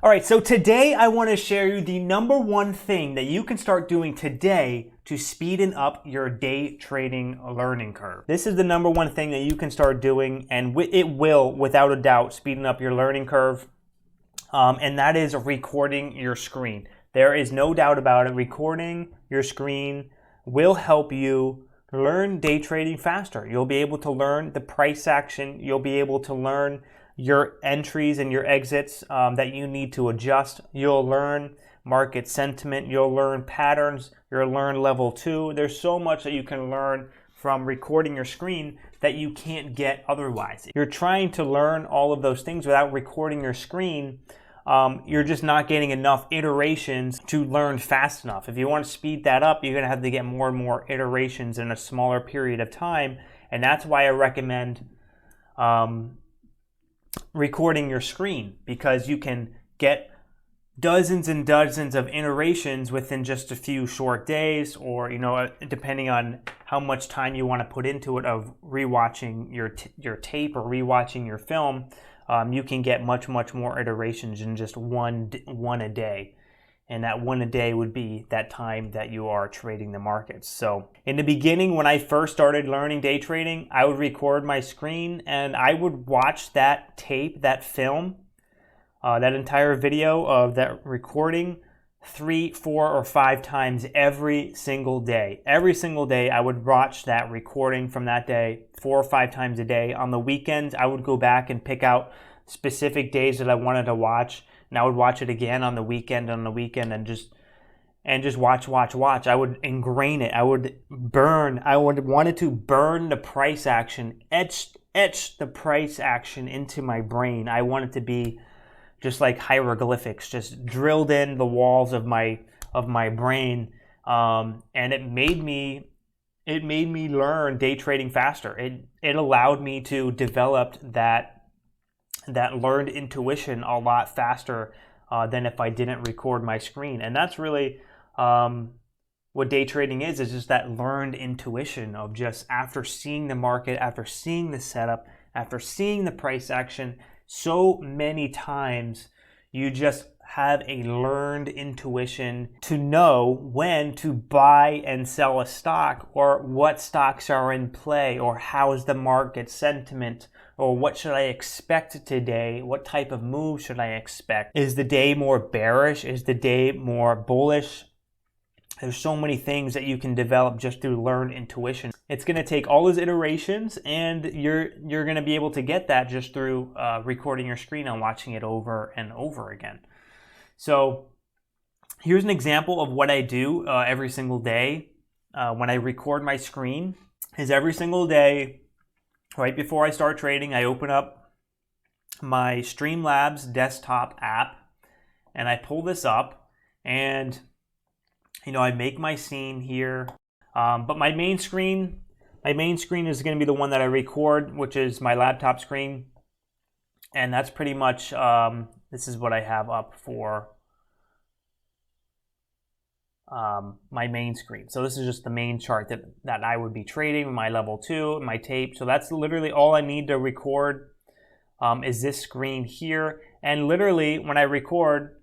All right, so today I want to share you the #1 thing that you can start doing today to speeden up your day trading learning curve. This is the #1 thing that you can start doing, and it will, without a doubt, speeden up your learning curve, and that is recording your screen. There is no doubt about it. Recording your screen will help you learn day trading faster. You'll be able to learn the price action. You'll be able to learn your entries and your exits that you need to adjust. You'll learn market sentiment. You'll learn patterns. You'll learn level 2. There's so much that you can learn from recording your screen that you can't get otherwise. You're trying to learn all of those things without recording your screen. You're just not getting enough iterations to learn fast enough. If you want to speed that up, you're going to have to get more and more iterations in a smaller period of time. And that's why I recommend recording your screen, because you can get dozens and dozens of iterations within just a few short days, or depending on how much time you want to put into it of rewatching your tape or rewatching your film. You can get much more iterations in just one a day. And that one a day would be that time that you are trading the markets. So in the beginning, when I first started learning day trading, I would record my screen and I would watch that tape, that film, that entire video of that recording 3, 4, or 5 times every single day. Every single day I would watch that recording from that day 4 or 5 times a day. On the weekends, I would go back and pick out specific days that I wanted to watch, and I would watch it again on the weekend, and just watch. I would ingrain it. I would wanted to burn the price action, etch the price action into my brain. I want it to be just like hieroglyphics, just drilled in the walls of my brain, and it made me learn day trading faster. It allowed me to develop that learned intuition a lot faster than if I didn't record my screen. And that's really what day trading is just that learned intuition of just after seeing the market, after seeing the setup, after seeing the price action so many times, you just have a learned intuition to know when to buy and sell a stock, or what stocks are in play, or how is the market sentiment, or what should I expect today? What type of move should I expect? Is the day more bearish? Is the day more bullish? There's so many things that you can develop just through learned intuition. It's going to take all those iterations, and you're going to be able to get that just through recording your screen and watching it over and over again. So here's an example of what I do every single day when I record my screen. Is every single day, right before I start trading, I open up my Streamlabs desktop app and I pull this up, and I make my scene here. But my main screen is going to be the one that I record, which is my laptop screen. And that's pretty much, this is what I have up for my main screen. So this is just the main chart that I would be trading, my level 2, my tape. So that's literally all I need to record is this screen here. And literally when I record,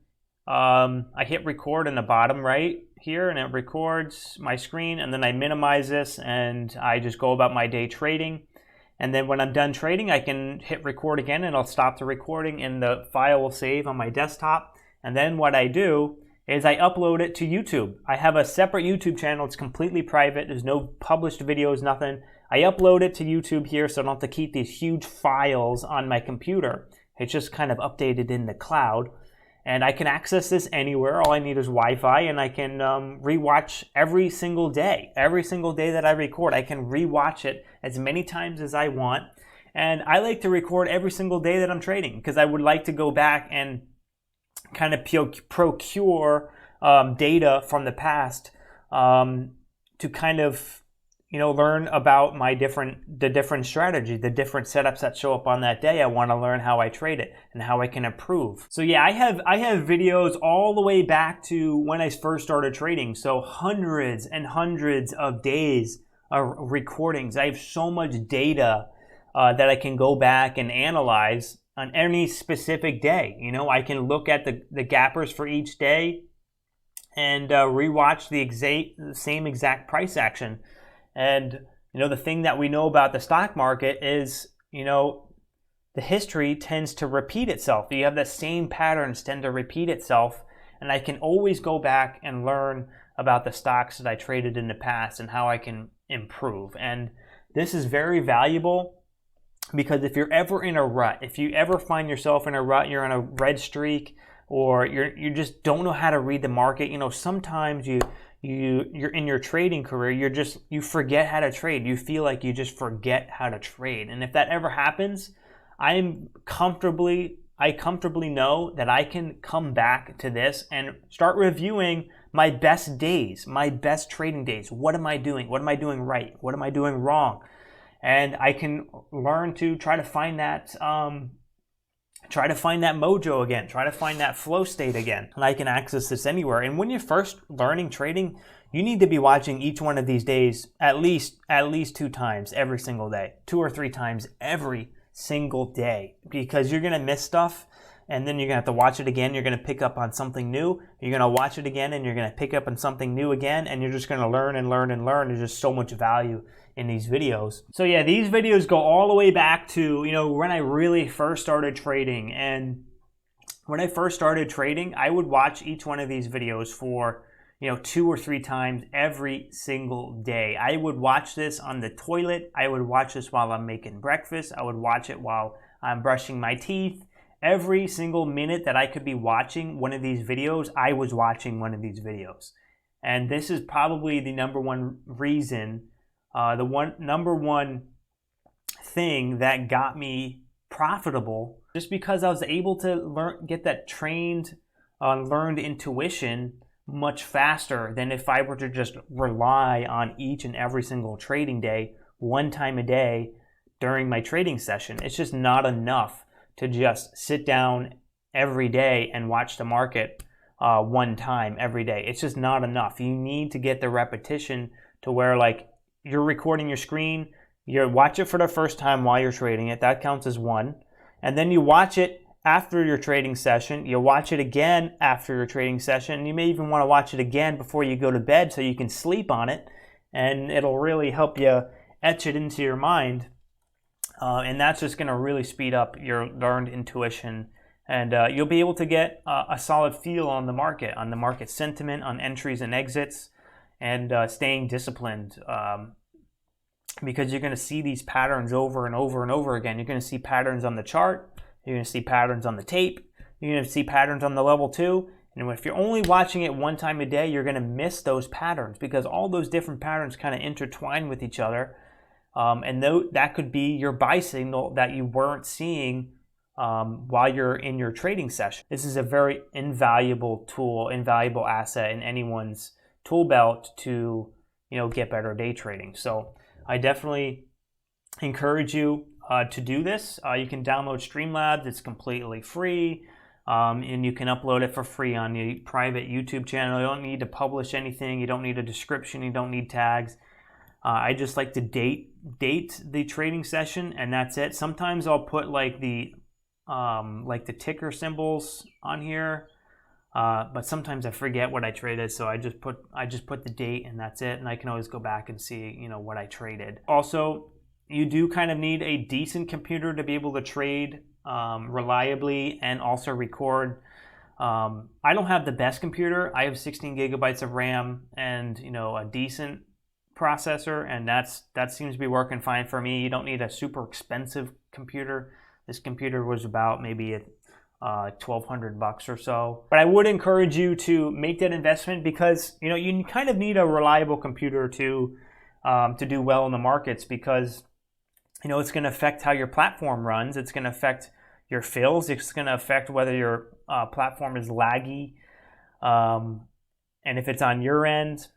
I hit record in the bottom right here, and it records my screen, and then I minimize this and I just go about my day trading. And then when I'm done trading, I can hit record again, and I'll stop the recording, and the file will save on my desktop. And then what I do is I upload it to YouTube. I have a separate YouTube channel. It's completely private. There's no published videos, nothing. I upload it to YouTube here, so I don't have to keep these huge files on my computer. It's just kind of updated in the cloud. And I can access this anywhere. All I need is Wi-Fi, and I can rewatch every single day. Every single day that I record, I can rewatch it as many times as I want. And I like to record every single day that I'm trading, because I would like to go back and kind of procure data from the past to kind of learn about the different strategy, the different setups that show up on that day. I want to learn how I trade it and how I can improve. So yeah, I have videos all the way back to when I first started trading. So hundreds and hundreds of days of recordings. I have so much data that I can go back and analyze on any specific day. You know, I can look at the gappers for each day and rewatch the same exact price action. And you know, the thing that we know about the stock market is, you know, the history tends to repeat itself. You have the same patterns tend to repeat itself, and I can always go back and learn about the stocks that I traded in the past and how I can improve. And this is very valuable because if you're ever in a rut, if you ever find yourself in a rut, you're on a red streak, or you just don't know how to read the market. You know, sometimes you're in your trading career, you forget how to trade. You feel like you just forget how to trade. And if that ever happens, I comfortably know that I can come back to this and start reviewing my best days, my best trading days. What am I doing? What am I doing right? What am I doing wrong? And I can learn to try to find that mojo again, try to find that flow state again. And I can access this anywhere. And when you're first learning trading, you need to be watching each one of these days at least 2 times every single day, 2 or 3 times every single day, because you're going to miss stuff, and then you're going to have to watch it again. You're going to pick up on something new. You're going to watch it again, and you're going to pick up on something new again, and you're just going to learn and learn and learn. There's just so much value in these videos. So yeah, these videos go all the way back to, you know, when I really first started trading. And when I first started trading, I would watch each one of these videos for, you know, 2 or 3 times every single day. I would watch this on the toilet. I would watch this while I'm making breakfast. I would watch it while I'm brushing my teeth. Every single minute that I could be watching one of these videos, I was watching one of these videos. And this is probably the number one reason, number one thing that got me profitable, just because I was able to get that learned intuition much faster than if I were to just rely on each and every single trading day, 1 time a day during my trading session. It's just not enough to just sit down every day and watch the market 1 time every day. It's just not enough. You need to get the repetition to where, like, you're recording your screen, you watch it for the first time while you're trading it. That counts as 1. And then you watch it after your trading session. You watch it again after your trading session. You may even want to watch it again before you go to bed so you can sleep on it, and it'll really help you etch it into your mind. And that's just going to really speed up your learned intuition, and you'll be able to get a solid feel on the market sentiment, on entries and exits, and staying disciplined, because you're going to see these patterns over and over and over again. You're going to see patterns on the chart. You're going to see patterns on the tape. You're going to see patterns on the level 2. And if you're only watching it 1 time a day, you're going to miss those patterns, because all those different patterns kind of intertwine with each other. And that could be your buy signal that you weren't seeing while you're in your trading session. This is a very invaluable tool, invaluable asset in anyone's tool belt to, you know, get better day trading. So I definitely encourage you to do this. You can download Streamlabs. It's completely free, and you can upload it for free on the private YouTube channel. You don't need to publish anything. You don't need a description. You don't need tags. I just like to date the trading session, and that's it. Sometimes I'll put like the ticker symbols on here, but sometimes I forget what I traded, so I just put the date, and that's it. And I can always go back and see, you know, what I traded. Also, you do kind of need a decent computer to be able to trade reliably and also record. I don't have the best computer. I have 16 gigabytes of RAM and, you know, a decent processor, and that seems to be working fine for me. You don't need a super expensive computer. This computer was about maybe $1,200 or so. But I would encourage you to make that investment, because, you know, you kind of need a reliable computer to do well in the markets, because, you know, it's going to affect how your platform runs. It's going to affect your fills. It's going to affect whether your platform is laggy, and if it's on your end,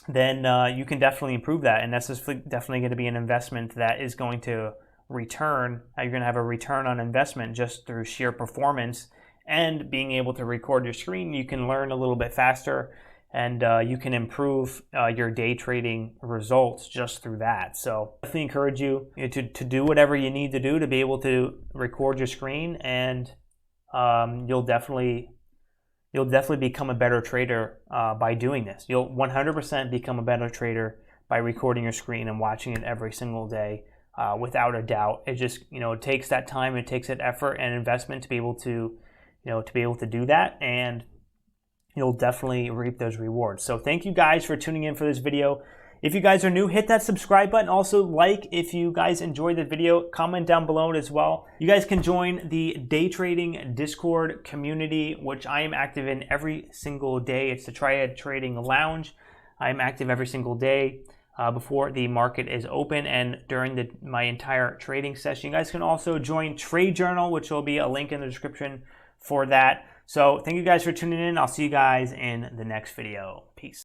then you can definitely improve that. And that's just definitely going to be an investment that is going to return. You're going to have a return on investment just through sheer performance and being able to record your screen. You can learn a little bit faster, and you can improve your day trading results just through that. So I definitely encourage you, to do whatever you need to do to be able to record your screen, and you'll definitely become a better trader by doing this. You'll 100% become a better trader by recording your screen and watching it every single day, without a doubt. It just, it takes that time, it takes that effort and investment to be able to, do that, and you'll definitely reap those rewards. So thank you guys for tuning in for this video. If you guys are new, hit that subscribe button. Also, like if you guys enjoyed the video. Comment down below as well. You guys can join the day trading Discord community, which I am active in every single day. It's the Triad Trading Lounge. I'm active every single day before the market is open and during my entire trading session. You guys can also join Trade Journal, which will be a link in the description for that. So thank you guys for tuning in. I'll see you guys in the next video. Peace.